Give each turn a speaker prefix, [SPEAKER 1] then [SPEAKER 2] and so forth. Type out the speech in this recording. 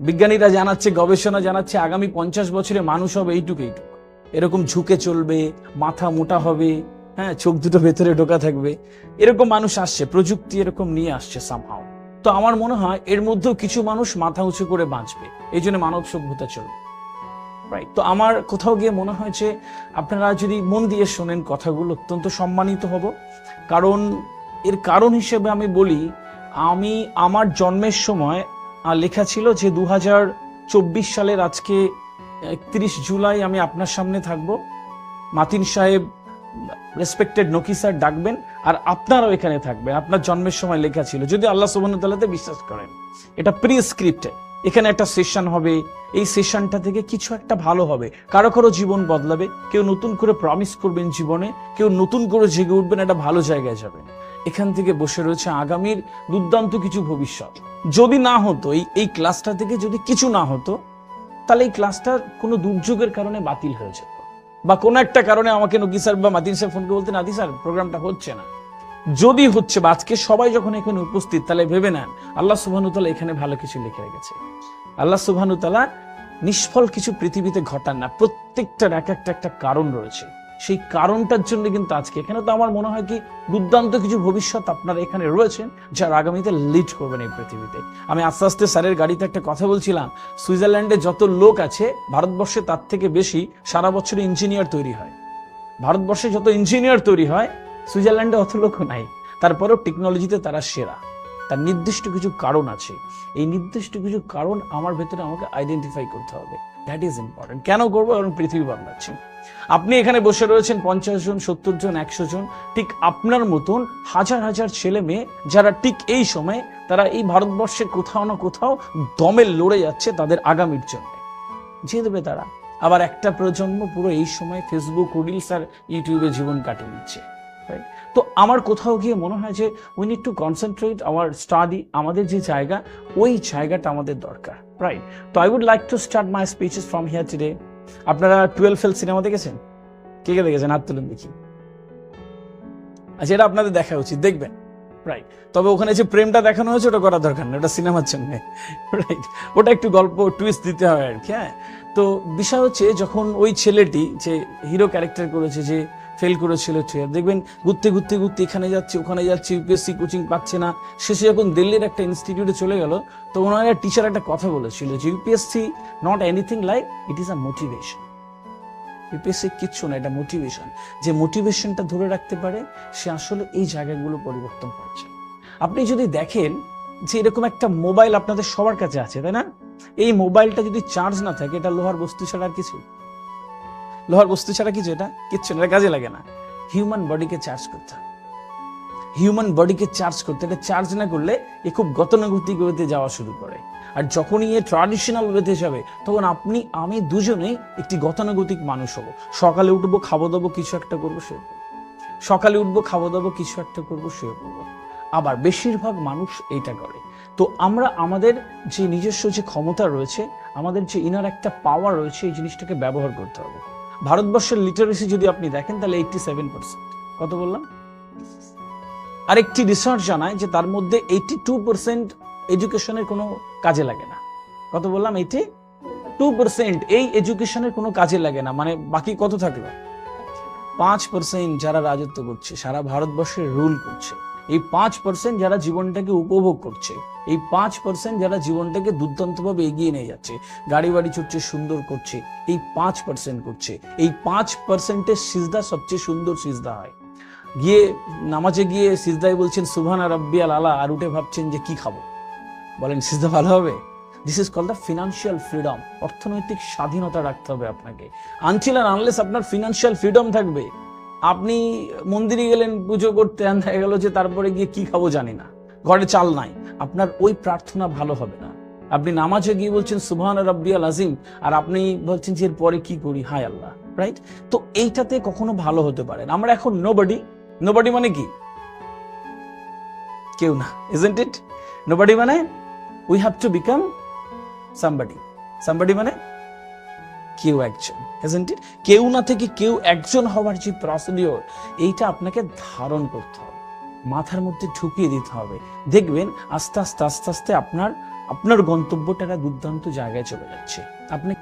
[SPEAKER 1] বিজ্ঞানীরা জানাচ্ছে, গবেষণা জানাচ্ছে, আগামী 50 বছরে মানুষ হবে এইটুকু, এরকম ঝুঁকে চলবে, মাথা মোটা হবে, হ্যাঁ, চোখ দুটো ভেতরে ঢোকা থাকবে, এরকম মানুষ আসছে, প্রযুক্তি এরকম নিয়ে আসছে সামহাও। তো আমার মনে হয় এর মধ্যেও কিছু মানুষ মাথা উঁচু করে বাঁচবে, এই জন্য মানব সভ্যতা চলবে, রাইট? তো আমার কোথাও গিয়ে মনে হয় যে আপনারা যদি মন দিয়ে শোনেন কথাগুলো, অত্যন্ত সম্মানিত হব। কারণ এর কারণ হিসেবে আমি বলি, আমি আমার জন্মের সময় লেখা ছিল যে 2024 সালের আজকে 31 জুলাই আমি আপনার সামনে থাকব, মাতিন সাহেব রেসপেক্টেড নকি স্যার ডাকবেন, আর আপনারাও এখানে থাকবেন। আপনার জন্মের সময় লেখা ছিল, যদি আল্লাহ সুবহানাহু ওয়া তাআলাতে বিশ্বাস করেন। এটা প্রি-স্ক্রিপ্টেড, এখানে একটা সেশন হবে, এই সেশনটা থেকে কিছু একটা ভালো হবে, কারো কারো জীবন বদলাবে, কেউ নতুন করে প্রমিস করবেন জীবনে, কেউ নতুন করে জেগে উঠবেন, একটা ভালো জায়গায় যাবেন। এখান থেকে বসে রয়েছে আগামীর দুর্দান্ত কিছু ভবিষ্যৎ। যদি না হতো এই ক্লাসটা থেকে যদি কিছু না হতো, তাহলে এই ক্লাসটা কোনো দুর্যোগের কারণে বাতিল হয়ে যেত, বা কোনো একটা কারণে আমাকে নকি স্যার বা মাতিন স্যার ফোন করে বলতেন, আদি স্যার প্রোগ্রামটা হচ্ছে না। যদি হচ্ছে বা আজকে সবাই যখন এখানে উপস্থিত, তাহলে ভেবে নেন আল্লাহ সুবহানাহু ওয়া তাআলা এখানে ভালো কিছু লিখে রেখেছে। আল্লাহ সুবহানাহু ওয়া তাআলা নিষ্ফল কিছু পৃথিবীতে ঘটান না, প্রত্যেকটার এক একটা কারণ রয়েছে। সেই কারণটার জন্য কিন্তু আজকে এখানে, তো আমার মনে হয় কি দুর্দান্ত কিছু ভবিষ্যৎ আপনারা এখানে রয়েছেন, যারা আগামীতে লিড করবেন এই পৃথিবীতে। আমি আস্তে আস্তে স্যারের গাড়িতে একটা কথা বলছিলাম, সুইজারল্যান্ডে যত লোক আছে ভারতবর্ষে তার থেকে বেশি সারা বছর ইঞ্জিনিয়ার তৈরি হয়। ভারতবর্ষে যত ইঞ্জিনিয়ার তৈরি হয়, সুইজারল্যান্ডে অত লোক নাই, তারপরেও টেকনোলজিতে তারা সেরা। তার নির্দিষ্ট কিছু কারণ আছে, এই নির্দিষ্ট কিছু কারণ আমার ভেতরে আমাকে আইডেন্টিফাই করতে হবে, দ্যাট ইজ ইম্পর্টেন্ট। কেন করবো? কারণ পৃথিবী বদলাচ্ছে। আপনি এখানে বসে রয়েছেন 50 জন, 70 জন, 100 জন, ঠিক আপনার মতন হাজার হাজার ছেলে মেয়ে, যারা ঠিক এই সময় তারা এই ভারতবর্ষে কোথাও না কোথাও দমে লড়ে যাচ্ছে তাদের আগামীর জন্য। জিতবে তারা। আবার একটা প্রজন্ম পুরো এই সময় ফেসবুক, রিলস আর ইউটিউবে জীবন কাটিয়ে নিচ্ছে। তো আমার কোথাও গিয়ে মনে হয় যে we need to concentrate our study, আমাদের যে জায়গা, ওই জায়গাটা আমাদের দরকার, রাইট? তো I would like to start my speeches from here today. আপনারা 12 ফেল সিনেমা দেখেছেন? কে কে দেখেছেন? হাত তুলুন দেখি। আচ্ছা, এটা আপনাদের দেখা উচিত, দেখবেন, রাইট? তবে ওখানে যে প্রেমটা দেখানো হয়েছে ওটা করার দরকার নেই, ওটা সিনেমার জন্য, রাইট? ওটা একটু গল্প টুইস্ট দিতে হয় আর কি। হ্যাঁ, তো বিষয় হচ্ছে যখন ওই ছেলেটি যে হিরো ক্যারেক্টার করেছে, যে ফেল করেছিল, দেখবেন ঘুরতে ঘুরতে ঘুরতে এখানে যাচ্ছে ওখানে যাচ্ছে, ইউপিএসসি কোচিং পাচ্ছে না, শেষে যখন দিল্লির একটা ইনস্টিটিউটে চলে গেল, তো ওনার টিচার একটা কথা বলেছিল যে UPSC not anything like, it is a motivation. UPSC কিচ্ছু না, এটা মোটিভেশন। যে মোটিভেশনটা ধরে রাখতে পারে সে আসলে এই জায়গাগুলো পরিবর্তন করছে। আপনি যদি দেখেন যে এরকম একটা মোবাইল আপনাদের সবার কাছে আছে, তাই না? এই মোবাইলটা যদি চার্জ না থাকে, এটা লোহার বস্তু ছাড়া আর কিছু, লোহার বস্তু ছাড়া কিছু, এটা কিচ্ছু না, এটা কাজে লাগে না। হিউম্যান বডিকে চার্জ করতে হয়, হিউম্যান বডিকে চার্জ করতে, এটা চার্জ না করলে এ খুব গতানুগতিক ওয়েতে যাওয়া শুরু করে। আর যখনই এ ট্র্যাডিশনাল ওয়েতে যাবে, তখন আপনি আমি দুজনেই একটি গতানুগতিক মানুষ হব। সকালে উঠবো, খাবো দাবো, কিছু একটা করবো, শুয়ে পড়বো। সকালে উঠবো, খাবো দাবো, কিছু একটা করবো, শুয়ে পড়বো। আবার বেশিরভাগ মানুষ এইটা করে। তো আমরা আমাদের যে নিজস্ব যে ক্ষমতা রয়েছে, আমাদের যে ইনার একটা পাওয়ার রয়েছে, এই জিনিসটাকে ব্যবহার করতে হবে। ভারতবর্ষের লিটারেসি যদি আপনি দেখেন, তাহলে 87%। কত বললাম? আরেকটি রিসার্চ জানায় যে তার মধ্যে 82% এডুকেশনের কোনো কাজে লাগে না। কত বললাম? 82% এই এডুকেশনের কোনো কাজে লাগে না। মানে বাকি কত থাকলো? 5% যারা রাজত্ব করছে, সারা ভারতবর্ষের রুল করছে। এই 5% যারা জীবনটাকে উপভোগ করছে, এই 5% যারা জীবনটাকে দুর্দান্তভাবে এগিয়ে নিয়ে যাচ্ছে, গাড়ি বাড়ি ছুটছে, সুন্দর করছে, এই 5% করছে। এই 5%-এর সিজদা সবচেয়ে সুন্দর সিজদা হয়। গিয়ে নামাজে গিয়ে সিজদায় বলছেন সুবহানা রাব্বিয়াল আলা, আর উঠে ভাবছেন যে কি খাবো, বলেন সিজদা ভালো হবে? This is called the financial freedom. অর্থনৈতিক স্বাধীনতা রাখতে হবে আপনাকে। আনটিল এন্ড আনলেস আপনার ফিনান্সিয়াল ফ্রিডম থাকবে, আপনি মন্দিরে গেলেন পুজো করতে, দেখা গেল যে তারপরে গিয়ে কি খাবো জানি না, ঘরে চাল নাই, আপনার ওই প্রার্থনা ভালো হবে না। আপনি নামাজে গিয়ে বলছেন সুবহানা রাব্বিয়াল আজিম, আর আপনি বলছেন যে এরপরে কি করি, হায় আল্লাহ, রাইট? তো এইটাতে কখনো ভালো হতে পারে না। আমরা এখন নোবডি। নোবডি মানে কি? কেউ না, ইজন্ট ইট? নোবডি মানে we have to become somebody. Somebody মানে কেউ একজন, ইজন্ট ইট? কেউ না থেকে কেউ একজন হওয়ার যে প্রসিডিওর, এইটা আপনাকে ধারণ করতে হবে, মাথার মধ্যে ঢুকিয়ে দিতে হবে। দেখবেন আস্তে আস্তে আস্তে আস্তে আপনার আপনার গন্তব্যটা একটা দুর্দান্ত জায়গায় চলে যাচ্ছে। আপনি